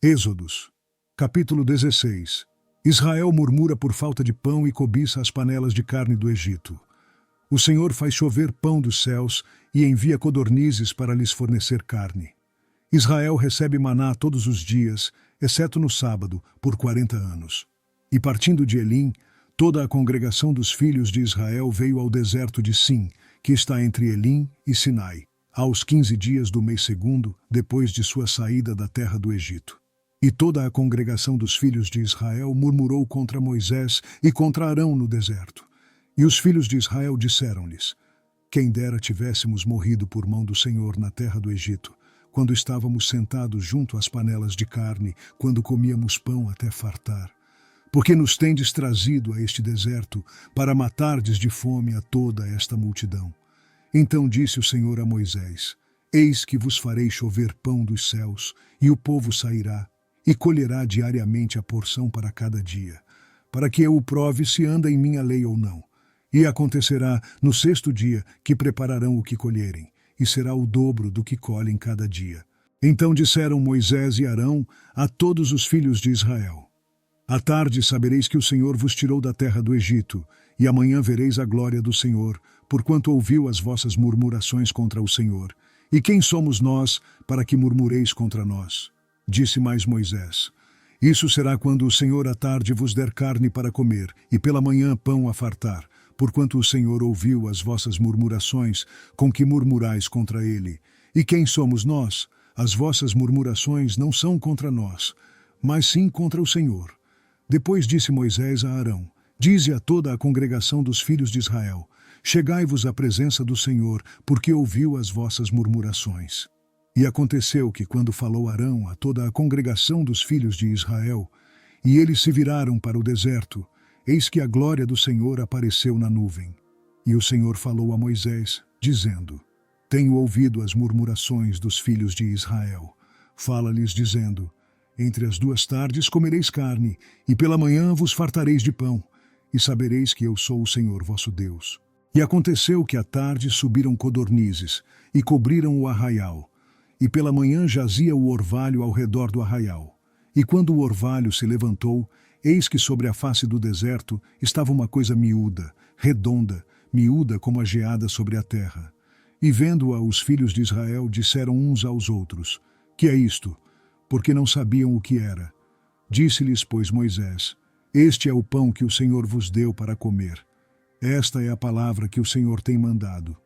Êxodos, capítulo 16. Israel murmura por falta de pão e cobiça as panelas de carne do Egito. O Senhor faz chover pão dos céus e envia codornizes para lhes fornecer carne. Israel recebe maná todos os dias, exceto no sábado, por 40 anos. E partindo de Elim, toda a congregação dos filhos de Israel veio ao deserto de Sim, que está entre Elim e Sinai, aos 15 dias do mês segundo, depois de sua saída da terra do Egito. E toda a congregação dos filhos de Israel murmurou contra Moisés e contra Arão no deserto. E os filhos de Israel disseram-lhes: Quem dera tivéssemos morrido por mão do Senhor na terra do Egito, quando estávamos sentados junto às panelas de carne, quando comíamos pão até fartar. Porque nos tendes trazido a este deserto, para matardes de fome a toda esta multidão. Então disse o Senhor a Moisés: Eis que vos farei chover pão dos céus, e o povo sairá, e colherá diariamente a porção para cada dia, para que eu o prove se anda em minha lei ou não. E acontecerá no sexto dia que prepararão o que colherem, e será o dobro do que colhem cada dia. Então disseram Moisés e Arão a todos os filhos de Israel: À tarde sabereis que o Senhor vos tirou da terra do Egito, e amanhã vereis a glória do Senhor, porquanto ouviu as vossas murmurações contra o Senhor. E quem somos nós para que murmureis contra nós? Disse mais Moisés: Isso será quando o Senhor à tarde vos der carne para comer, e pela manhã pão a fartar, porquanto o Senhor ouviu as vossas murmurações, com que murmurais contra ele. E quem somos nós? As vossas murmurações não são contra nós, mas sim contra o Senhor. Depois disse Moisés a Arão: Dize a toda a congregação dos filhos de Israel: Chegai-vos à presença do Senhor, porque ouviu as vossas murmurações. E aconteceu que, quando falou Arão a toda a congregação dos filhos de Israel, e eles se viraram para o deserto, eis que a glória do Senhor apareceu na nuvem. E o Senhor falou a Moisés, dizendo: Tenho ouvido as murmurações dos filhos de Israel. Fala-lhes, dizendo: Entre as duas tardes comereis carne, e pela manhã vos fartareis de pão, e sabereis que eu sou o Senhor vosso Deus. E aconteceu que à tarde subiram codornizes, e cobriram o arraial. E pela manhã jazia o orvalho ao redor do arraial. E quando o orvalho se levantou, eis que sobre a face do deserto estava uma coisa miúda, redonda, miúda como a geada sobre a terra. E vendo-a os filhos de Israel, disseram uns aos outros: Que é isto? Porque não sabiam o que era. Disse-lhes, pois, Moisés: Este é o pão que o Senhor vos deu para comer. Esta é a palavra que o Senhor tem mandado.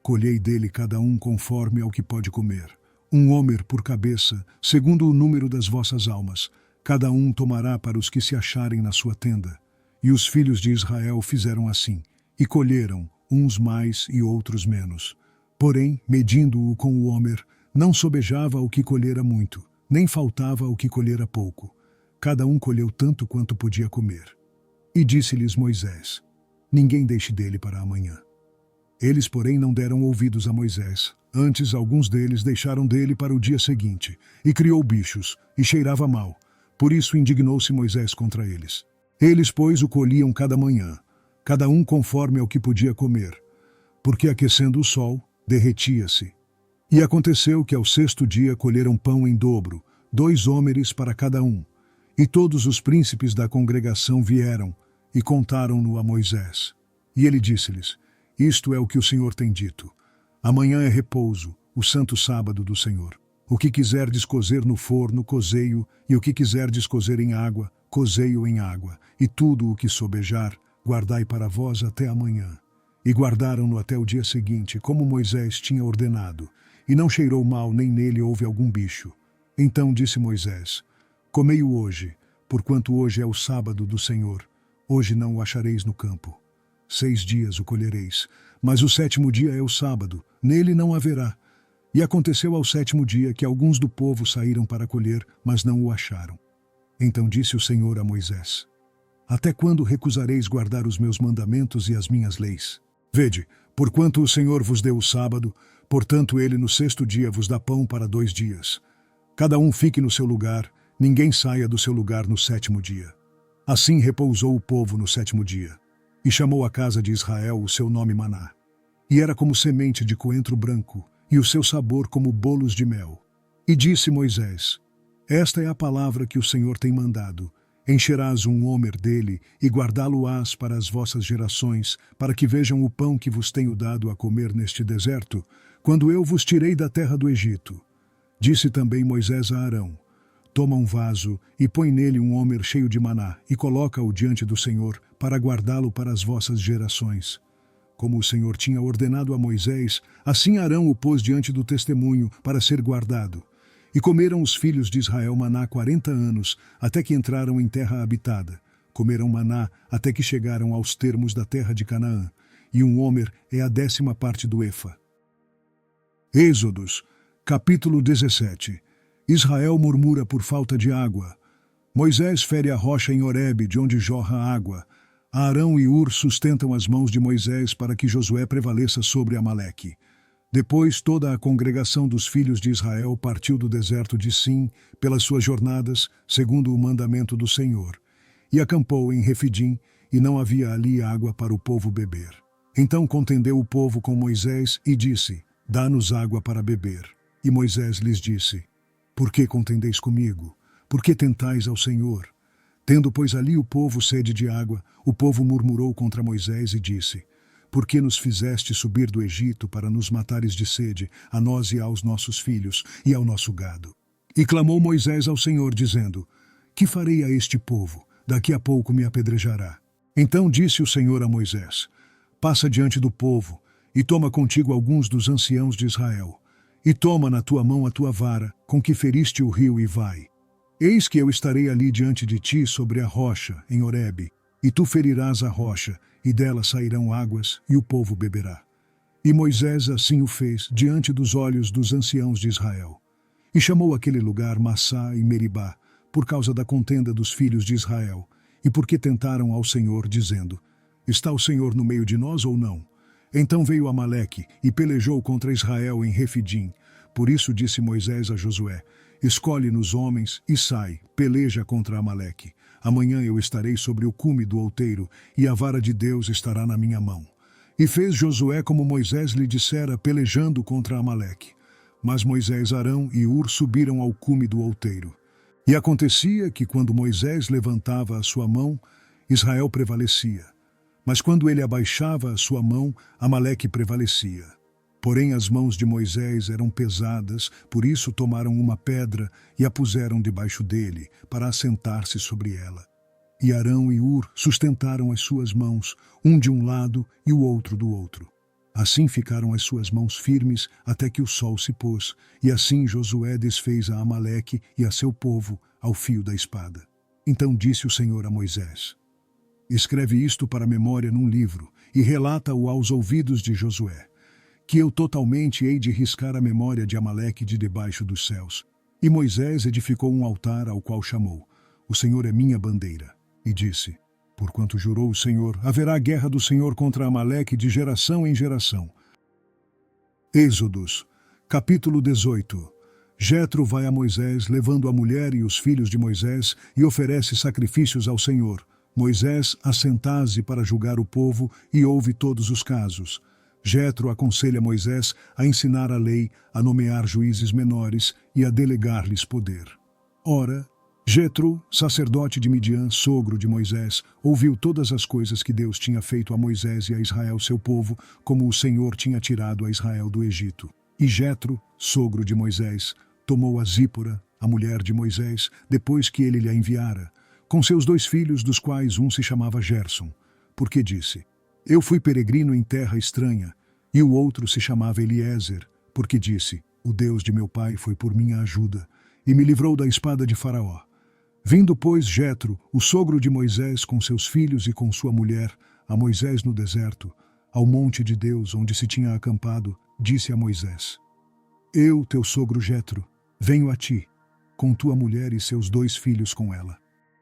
Colhei dele cada um conforme ao que pode comer. Um homer por cabeça, segundo o número das vossas almas. Cada um tomará para os que se acharem na sua tenda. E os filhos de Israel fizeram assim, e colheram, uns mais e outros menos. Porém, medindo-o com o homer, não sobejava o que colhera muito, nem faltava o que colhera pouco. Cada um colheu tanto quanto podia comer. E disse-lhes Moisés: Ninguém deixe dele para amanhã. Eles, porém, não deram ouvidos a Moisés. Antes, alguns deles deixaram dele para o dia seguinte, e criou bichos, e cheirava mal. Por isso indignou-se Moisés contra eles. Eles, pois, o colhiam cada manhã, cada um conforme ao que podia comer, porque aquecendo o sol, derretia-se. E aconteceu que ao sexto dia colheram pão em dobro, 2 hómeres para cada um. E todos os príncipes da congregação vieram, e contaram-no a Moisés. E ele disse-lhes: Isto é o que o Senhor tem dito. Amanhã é repouso, o santo sábado do Senhor. O que quiserdes cozer no forno, cozei-o, e o que quiserdes cozer em água, cozei-o em água. E tudo o que sobejar, guardai para vós até amanhã. E guardaram-no até o dia seguinte, como Moisés tinha ordenado. E não cheirou mal, nem nele houve algum bicho. Então disse Moisés: Comei-o hoje, porquanto hoje é o sábado do Senhor. Hoje não o achareis no campo. 6 dias o colhereis, mas o 7º dia é o sábado, nele não haverá. E aconteceu ao 7º dia que alguns do povo saíram para colher, mas não o acharam. Então disse o Senhor a Moisés: Até quando recusareis guardar os meus mandamentos e as minhas leis? Vede, porquanto o Senhor vos deu o sábado, portanto ele no 6º dia vos dá pão para 2 dias. Cada um fique no seu lugar, ninguém saia do seu lugar no 7º dia. Assim repousou o povo no 7º dia. E chamou a casa de Israel o seu nome Maná. E era como semente de coentro branco, e o seu sabor como bolos de mel. E disse Moisés: Esta é a palavra que o Senhor tem mandado. Encherás um homer dele e guardá-lo-ás para as vossas gerações, para que vejam o pão que vos tenho dado a comer neste deserto, quando eu vos tirei da terra do Egito. Disse também Moisés a Arão: Toma um vaso e põe nele um homer cheio de maná e coloca-o diante do Senhor para guardá-lo para as vossas gerações. Como o Senhor tinha ordenado a Moisés, assim Arão o pôs diante do testemunho para ser guardado. E comeram os filhos de Israel maná 40 anos, até que entraram em terra habitada. Comeram maná até que chegaram aos termos da terra de Canaã. E um homer é a 10ª parte do efa. Êxodos, capítulo 17. Israel murmura por falta de água. Moisés fere a rocha em Horebe, de onde jorra água. Arão e Ur sustentam as mãos de Moisés para que Josué prevaleça sobre Amaleque. Depois toda a congregação dos filhos de Israel partiu do deserto de Sim pelas suas jornadas, segundo o mandamento do Senhor, e acampou em Refidim, e não havia ali água para o povo beber. Então contendeu o povo com Moisés e disse: Dá-nos água para beber. E Moisés lhes disse: Por que contendeis comigo? Por que tentais ao Senhor? Tendo, pois, ali o povo sede de água, o povo murmurou contra Moisés e disse: Por que nos fizeste subir do Egito para nos matares de sede, a nós e aos nossos filhos, e ao nosso gado? E clamou Moisés ao Senhor, dizendo: Que farei a este povo? Daqui a pouco me apedrejará. Então disse o Senhor a Moisés: Passa diante do povo, e toma contigo alguns dos anciãos de Israel. E toma na tua mão a tua vara, com que feriste o rio, e vai. Eis que eu estarei ali diante de ti sobre a rocha, em Horebe, e tu ferirás a rocha, e dela sairão águas, e o povo beberá. E Moisés assim o fez, diante dos olhos dos anciãos de Israel. E chamou aquele lugar Massá e Meribá, por causa da contenda dos filhos de Israel, e porque tentaram ao Senhor, dizendo: Está o Senhor no meio de nós ou não? Então veio Amaleque, e pelejou contra Israel em Refidim. Por isso disse Moisés a Josué: Escolhe-nos homens e sai, peleja contra Amaleque. Amanhã eu estarei sobre o cume do outeiro, e a vara de Deus estará na minha mão. E fez Josué como Moisés lhe dissera, pelejando contra Amaleque. Mas Moisés, Arão e Ur subiram ao cume do outeiro. E acontecia que, quando Moisés levantava a sua mão, Israel prevalecia. Mas quando ele abaixava a sua mão, Amaleque prevalecia. Porém as mãos de Moisés eram pesadas, por isso tomaram uma pedra e a puseram debaixo dele, para assentar-se sobre ela. E Arão e Ur sustentaram as suas mãos, um de um lado e o outro do outro. Assim ficaram as suas mãos firmes até que o sol se pôs, e assim Josué desfez a Amaleque e a seu povo ao fio da espada. Então disse o Senhor a Moisés: Escreve isto para memória num livro, e relata-o aos ouvidos de Josué, que eu totalmente hei de riscar a memória de Amaleque de debaixo dos céus. E Moisés edificou um altar ao qual chamou: O Senhor é minha bandeira. E disse: Porquanto jurou o Senhor, haverá guerra do Senhor contra Amaleque de geração em geração. Êxodos, capítulo 18. Jetro vai a Moisés, levando a mulher e os filhos de Moisés, e oferece sacrifícios ao Senhor. Moisés assenta-se para julgar o povo e ouve todos os casos. Jetro aconselha Moisés a ensinar a lei, a nomear juízes menores e a delegar-lhes poder. Ora, Jetro, sacerdote de Midian, sogro de Moisés, ouviu todas as coisas que Deus tinha feito a Moisés e a Israel seu povo, como o Senhor tinha tirado a Israel do Egito. E Jetro, sogro de Moisés, tomou a Zípora, a mulher de Moisés, depois que ele lhe a enviara, com seus 2 filhos, dos quais um se chamava Gerson, porque disse: Eu fui peregrino em terra estranha, e o outro se chamava Eliezer, porque disse: O Deus de meu pai foi por minha ajuda, e me livrou da espada de Faraó. Vindo, pois, Jetro, o sogro de Moisés, com seus filhos e com sua mulher, a Moisés no deserto, ao monte de Deus, onde se tinha acampado, disse a Moisés: Eu, teu sogro Jetro, venho a ti, com tua mulher e seus 2 filhos com ela.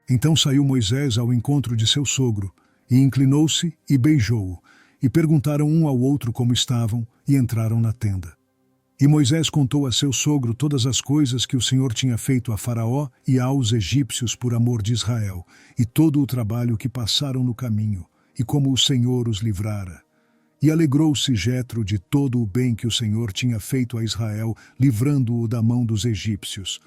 Então saiu Moisés ao encontro de seu sogro, e inclinou-se e beijou-o, e perguntaram um ao outro como estavam, e entraram na tenda. E Moisés contou a seu sogro todas as coisas que o Senhor tinha feito a Faraó e aos egípcios por amor de Israel, e todo o trabalho que passaram no caminho, e como o Senhor os livrara. E alegrou-se Jetro de todo o bem que o Senhor tinha feito a Israel, livrando-o da mão dos egípcios.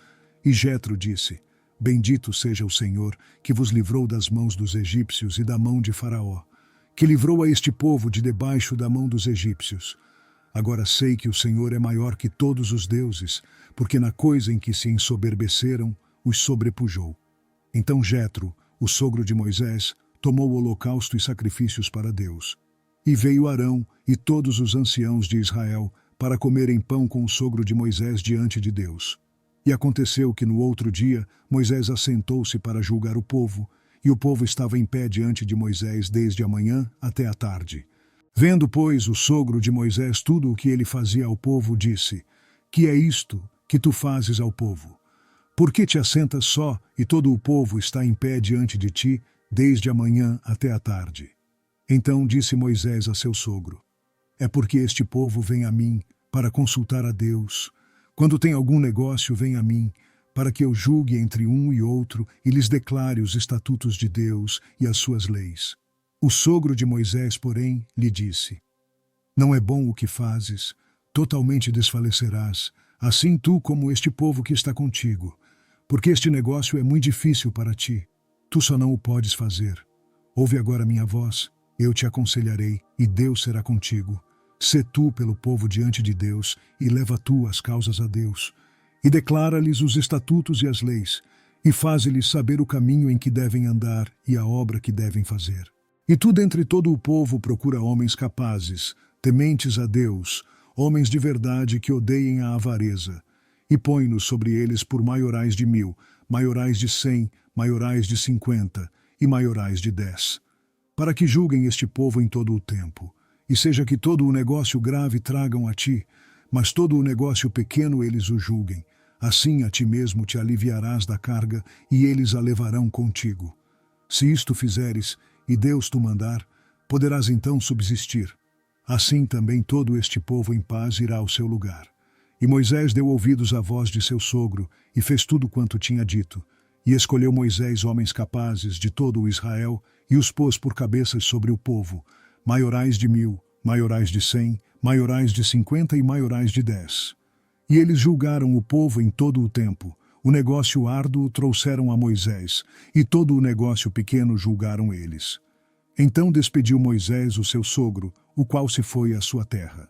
E Jetro disse: Bendito seja o Senhor, que vos livrou das mãos dos egípcios e da mão de Faraó, que livrou a este povo de debaixo da mão dos egípcios. Agora sei que o Senhor é maior que todos os deuses, porque na coisa em que se ensoberbeceram, os sobrepujou. Então Jetro, o sogro de Moisés, tomou o holocausto e sacrifícios para Deus. E veio Arão e todos os anciãos de Israel para comerem pão com o sogro de Moisés diante de Deus. E aconteceu que no outro dia Moisés assentou-se para julgar o povo, e o povo estava em pé diante de Moisés desde a manhã até a tarde. Vendo, pois, o sogro de Moisés tudo o que ele fazia ao povo, disse: Que é isto que tu fazes ao povo? Por que te assentas só e todo o povo está em pé diante de ti desde a manhã até a tarde? Então disse Moisés a seu sogro: É porque este povo vem a mim para consultar a Deus. Quando tem algum negócio, vem a mim, para que eu julgue entre um e outro e lhes declare os estatutos de Deus e as suas leis. O sogro de Moisés, porém, lhe disse: Não é bom o que fazes, totalmente desfalecerás, assim tu como este povo que está contigo, porque este negócio é muito difícil para ti. Tu só não o podes fazer. Ouve agora minha voz, eu te aconselharei, e Deus será contigo. Sê tu pelo povo diante de Deus, e leva tu as causas a Deus. E declara-lhes os estatutos e as leis, e faze-lhes saber o caminho em que devem andar e a obra que devem fazer. E tu dentre todo o povo procura homens capazes, tementes a Deus, homens de verdade que odeiem a avareza, e põe-nos sobre eles por maiorais de 1000, maiorais de 100, maiorais de 50 e maiorais de 10, para que julguem este povo em todo o tempo. E seja que todo o negócio grave tragam a ti, mas todo o negócio pequeno eles o julguem. Assim a ti mesmo te aliviarás da carga, e eles a levarão contigo. Se isto fizeres, e Deus tu mandar, poderás então subsistir. Assim também todo este povo em paz irá ao seu lugar. E Moisés deu ouvidos à voz de seu sogro, e fez tudo quanto tinha dito. E escolheu Moisés homens capazes de todo o Israel, e os pôs por cabeças sobre o povo, maiorais de 1000, maiorais de 100, maiorais de 50 e maiorais de 10. E eles julgaram o povo em todo o tempo. O negócio árduo trouxeram a Moisés, e todo o negócio pequeno julgaram eles. Então despediu Moisés o seu sogro, o qual se foi à sua terra.